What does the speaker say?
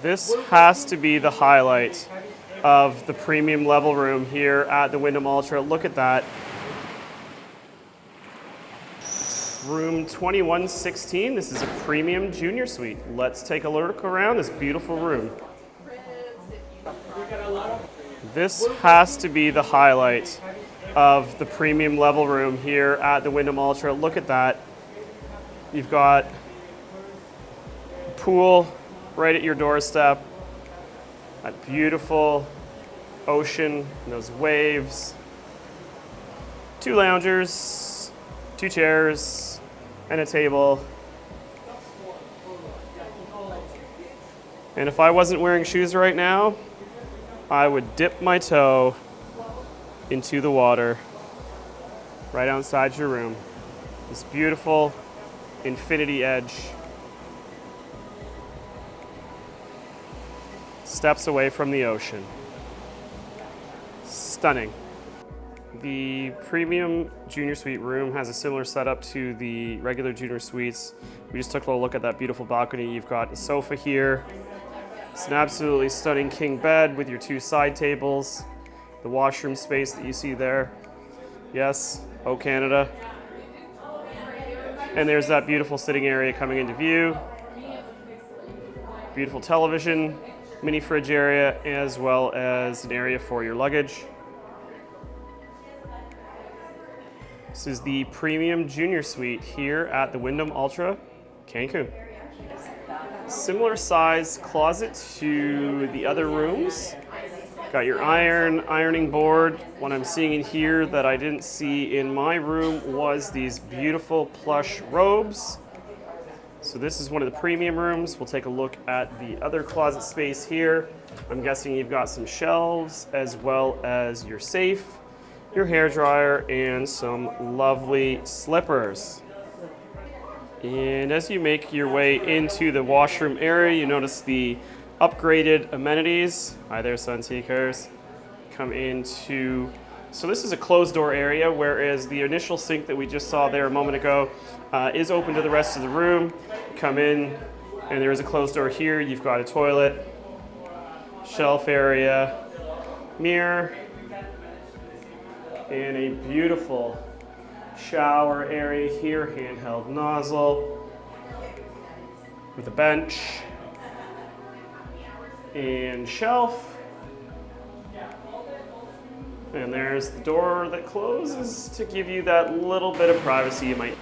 This has to be the highlight of the premium level room here at the Wyndham Alltra. Look at that. Room 2116. This is a premium junior suite. Let's take a look around this beautiful room. This has to be the highlight of the premium level room here at the Wyndham Alltra. Look at that. You've got a pool right at your doorstep. That beautiful ocean and those waves. 2 loungers, 2 chairs, and a table. And if I wasn't wearing shoes right now, I would dip my toe into the water right outside your room. This beautiful infinity edge. Steps away from the ocean. Stunning. The premium junior suite room has a similar setup to the regular junior suites. We just took a look at that beautiful balcony. You've got a sofa here. It's an absolutely stunning king bed with your 2 side tables. The washroom space that you see there. Yes, oh Canada. And there's that beautiful sitting area coming into view. Beautiful television, mini fridge area, as well as an area for your luggage. This is the premium junior suite here at the Wyndham Alltra Cancun. Similar size closet to the other rooms. Got your ironing board. What I'm seeing in here that I didn't see in my room was these beautiful plush robes. So this is one of the premium rooms. We'll take a look at the other closet space here. I'm guessing you've got some shelves as well as your safe, your hair dryer, and some lovely slippers. And as you make your way into the washroom area, you notice the upgraded amenities. Hi there, Sunseekers. Come into, so this is a closed door area, whereas the initial sink that we just saw there a moment ago is open to the rest of the room. Come in, and there is a closed door here. You've got a toilet, shelf area, mirror, and a beautiful shower area here, handheld nozzle with a bench and shelf. And there's the door that closes to give you that little bit of privacy you might